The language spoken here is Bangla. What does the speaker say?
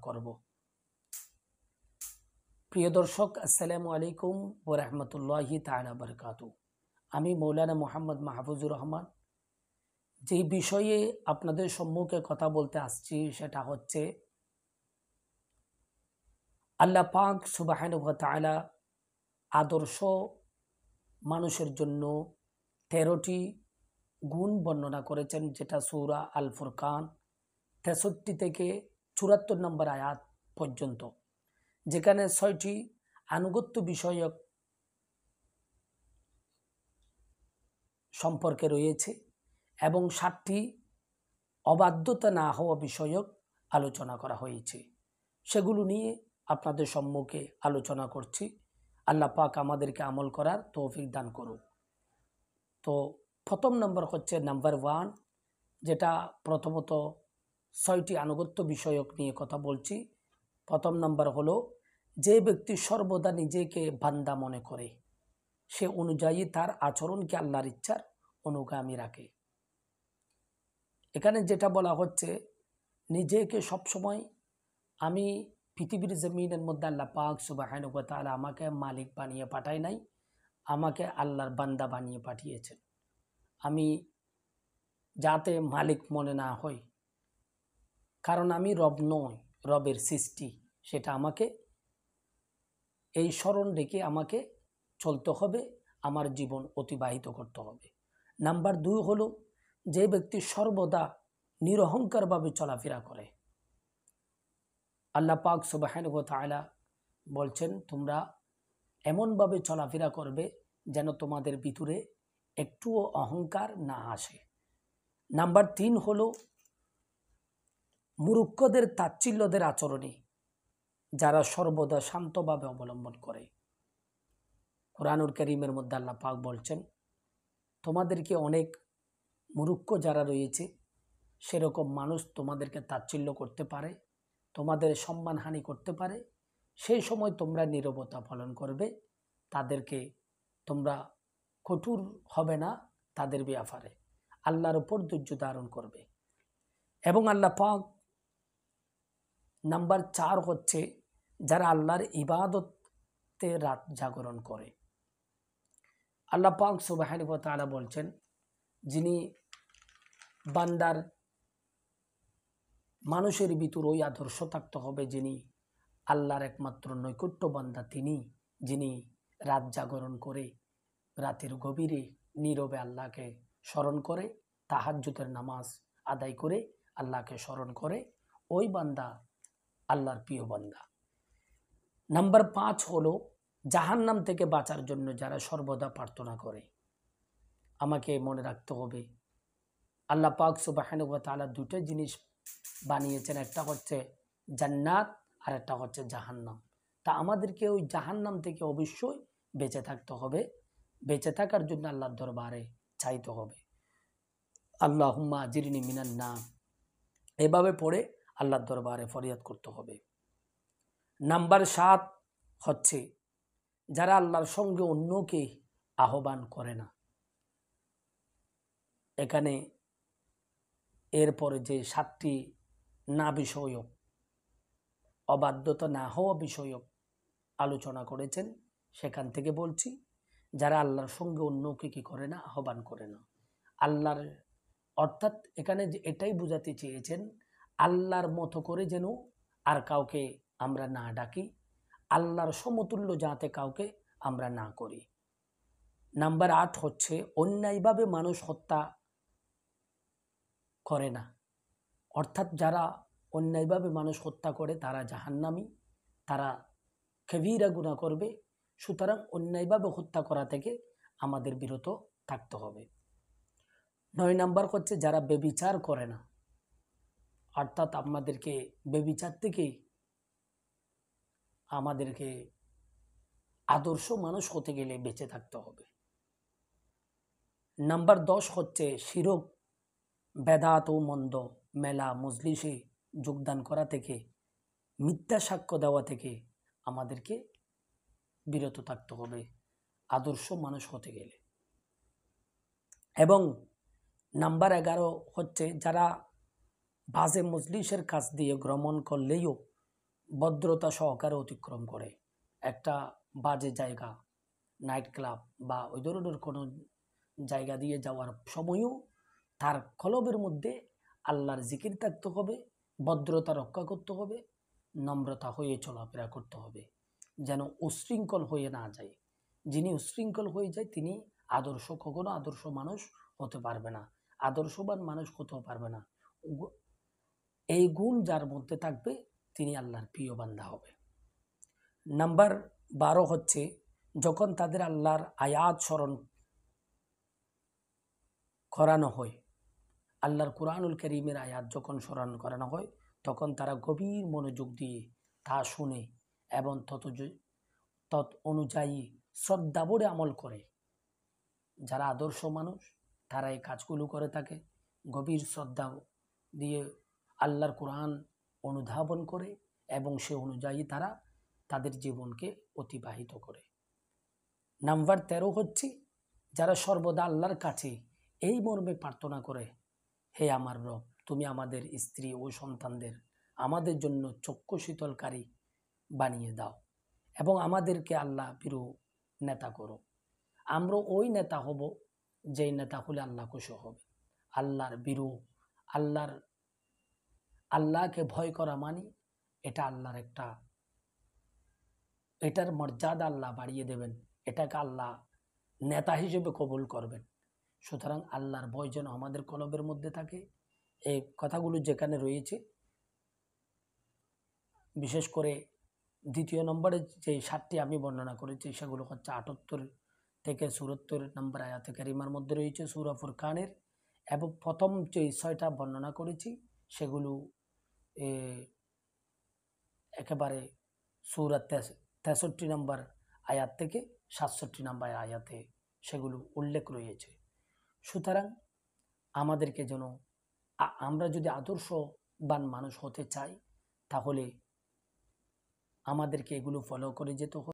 করব। প্রিয় দর্শক, আসসালামু আলাইকুম ওয়া রাহমাতুল্লাহি তাআলা বারাকাতু। আমি মৌলানা মোহাম্মদ মাহফুজুর রহমান। যেই বিষয়ে আপনাদের সম্মুখে কথা বলতে আসছি সেটা হচ্ছে আল্লাহ পাক সুবহানাহু ওয়া তাআলা আদর্শ মানুষের জন্য 13টি গুণ বর্ণনা করেছেন, যেটা সূরা আল ফুরকান 63 থেকে 74 নম্বর আয়াত পর্যন্ত, যেখানে 6টি আনুগত্য বিষয়ক সম্পর্কে রয়েছে এবং 7টি অবাধ্যতা না হওয়া বিষয়ক আলোচনা করা হয়েছে। সেগুলো নিয়ে আপনাদের সম্মুখে আলোচনা করছি। আল্লাহ পাক আমাদেরকে আমল করার তৌফিক দান করুক। তো প্রথম নম্বর হচ্ছে নাম্বার 1, যেটা প্রথমত 6টি আনুগত্য বিষয়ক নিয়ে কথা বলছি। প্রথম নাম্বার হলো, যে ব্যক্তি সর্বদা নিজেকে বান্দা মনে করে সে অনুযায়ী তার আচরণকে আল্লাহর ইচ্ছার অনুগামী রাখে। এখানে যেটা বলা হচ্ছে, নিজেকে সবসময় আমি পৃথিবীর জমিনের মধ্যে আল্লাহ পাক সুবহানাহু ওয়া তাআলা আমাকে মালিক বানিয়ে পাঠায় নাই, আমাকে আল্লাহর বান্দা বানিয়ে পাঠিয়েছেন। আমি যাতে মালিক মনে না হই, কারণ আমি রব নই, রবের সৃষ্টি, সেটা আমাকে এই স্মরণ রেখে আমাকে চলতে হবে, আমার জীবন অতিবাহিত করতে হবে। নাম্বার 2 হলো, যে ব্যক্তি সর্বদা নিরহংকারভাবে চলাফেরা করে। আল্লাহ পাক সুবহানাহু ওয়া তাআলা বলছেন, তোমরা এমনভাবে চলাফেরা করবে যেন তোমাদের ভিতরে একটুও অহংকার না আসে। নাম্বার 3 হলো, মূর্খদের তাচ্ছিল্যদের আচরণে যারা সর্বদা শান্তভাবে অবলম্বন করে। কুরআনুল কারীমের মধ্যে আল্লাহ পাক বলছেন, তোমাদেরকে অনেক মূর্খ যারা রয়েছে সেরকম মানুষ তোমাদেরকে তাচ্ছিল্য করতে পারে, তোমাদের সম্মানহানি করতে পারে, সেই সময় তোমরা নীরবতা পালন করবে, তাদেরকে তোমরা কঠোর হবে না, তাদের ব্যাপারে আল্লাহর উপর ধৈর্য ধারণ করবে। এবং আল্লাহ পাক নাম্বার 4 হচ্ছে, যারা আল্লাহর ইবাদতে রাত জাগরণ করে। আল্লাহ পাক সুবহানাহু ওয়া তাআলা বলছেন, যিনি বান্দার মানুষের ভিতর ওই আদর্শ থাকতে হবে, যিনি আল্লাহর একমাত্র নৈকট্য বান্দা, তিনি যিনি রাত জাগরণ করে রাতের গভীরে নীরবে আল্লাহকে স্মরণ করে, তাহাজ্জুদের নামাজ আদায় করে আল্লাহকে স্মরণ করে, ওই বান্দা আল্লাহর প্রিয় বান্দা। নাম্বার 5 হলো, জাহান্নাম থেকে বাঁচার জন্য যারা সর্বদা প্রার্থনা করে। আমাকে মনে রাখতে হবে, আল্লাহ পাক সুবহানাহু ওয়া তাআলা দুটো জিনিস বানিয়েছেন, একটা হচ্ছে জান্নাত আর একটা হচ্ছে জাহান্নাম। তা আমাদেরকে ওই জাহান্নাম থেকে অবশ্যই বেঁচে থাকতে হবে। বেঁচে থাকার জন্য আল্লাহর দরবারে চাইতে হবে, আল্লাহুম্মা আজিরনি মিনান নার, এভাবে পড়ে আল্লাহর দরবারে ফরিয়াদ করতে হবে। নাম্বার 7 হচ্ছে, যারা আল্লাহর সঙ্গে অন্যকে আহ্বান করে না। এখানে এরপরে যে 7টি না বিষয়ক, অবাধ্যতা না হওয়া বিষয়ক আলোচনা করেছেন, সেখান থেকে বলছি, যারা আল্লাহর সঙ্গে অন্যকে কি করে না, আহ্বান করে না। আল্লাহর অর্থাৎ এখানে যে এটাই বোঝাতে চেয়েছেন, আল্লাহর মতো করে যেন আর কাউকে আমরা না ডাকি, আল্লাহর সমতুল্য যাতে কাউকে আমরা না করি। নাম্বার 8 হচ্ছে, অন্যায়ভাবে মানুষ হত্যা করে না। অর্থাৎ যারা অন্যায়ভাবে মানুষ হত্যা করে তারা জাহান্নামী, তারা কবিরা গুনাহ করবে। সুতরাং অন্যায়ভাবে হত্যা করা থেকে আমাদের বিরত থাকতে হবে। 9 নাম্বার হচ্ছে, যারা ব্যভিচার করে না। অর্থাৎ আমাদেরকে ব্যভিচার থেকে আমাদেরকে আদর্শ মানুষ হতে গেলে বেঁচে থাকতে হবে। নাম্বার 10 হচ্ছে, শিরক, বেদাত ও মন্দ মেলা মজলিসে যোগদান করা থেকে, মিথ্যা সাক্ষ্য দেওয়া থেকে আমাদেরকে বিরত থাকতে হবে আদর্শ মানুষ হতে গেলে। এবং নাম্বার 11 হচ্ছে, যারা বাজে মজলিসের কাছ দিয়ে ভ্রমণ করলেও ভদ্রতা সহকারে অতিক্রম করে। একটা বাজে জায়গা, নাইট ক্লাব বা ওই ধরনের কোনো জায়গা দিয়ে যাওয়ার সময়ও তার কলবের মধ্যে আল্লাহর জিকির থাকতে হবে, ভদ্রতা রক্ষা করতে হবে, নম্রতা হয়ে চলাফেরা করতে হবে, যেন উশৃঙ্খল হয়ে না যায়। যিনি উশৃঙ্খল হয়ে যায় তিনি কখনো আদর্শ মানুষ হতে পারবে না, আদর্শবান মানুষ হতেও পারবে না। এই গুণ যার মধ্যে থাকবে তিনি আল্লাহর প্রিয় বান্দা হবে। নাম্বার 12 হচ্ছে, যখন তাদের আল্লাহর আয়াত স্মরণ করানো হয়, আল্লাহর কুরআনুল কারীমের আয়াত যখন স্মরণ করানো হয়, তখন তারা গভীর মনোযোগ দিয়ে তা শুনে এবং তৎ অনুযায়ী শ্রদ্ধাভরে আমল করে। যারা আদর্শ মানুষ তারা এই কাজগুলো করে থাকে, গভীর শ্রদ্ধা দিয়ে আল্লাহর কোরআন অনুধাবন করে এবং সে অনুযায়ী তারা তাদের জীবনকে অতিবাহিত করে। নাম্বার 13 হচ্ছে, যারা সর্বদা আল্লাহর কাছে এই মর্মে প্রার্থনা করে, হে আমার রব, তুমি আমাদের স্ত্রী ও সন্তানদের আমাদের জন্য চক্ষু শীতলকারী বানিয়ে দাও এবং আমাদেরকে আল্লাহ ভীরু নেতা করো। আমরা ওই নেতা হব যেই নেতা হলে আল্লাহ খুশি হবে। আল্লাহর ভীরু, আল্লাহকে ভয় করা মানে এটা আল্লাহর এটার মর্যাদা আল্লাহ বাড়িয়ে দেবেন, এটাকে আল্লাহ নেতা হিসেবে কবুল করবেন। সুতরাং আল্লাহর ভয় যেন আমাদের কলবের মধ্যে থাকে। এই কথাগুলো যেখানে রয়েছে, বিশেষ করে 2 নম্বরে যে 7টি আমি বর্ণনা করেছি সেগুলো হচ্ছে 78 থেকে 74 নম্বর আয়াতে কারিমার মধ্যে রয়েছে সূরা ফুরকানের, এবং প্রথম যে 6টা বর্ণনা করেছি সেগুলো একেবারে সূরা 63 নম্বর আয়াত থেকে 67 নম্বর আয়াতে সেগুলো উল্লেখ রয়েছে। সুতরাং আমাদেরকে যেন আমরা যদি আদর্শবান মানুষ হতে চাই তাহলে আমাদেরকে এগুলো ফলো করে যেতে হবে।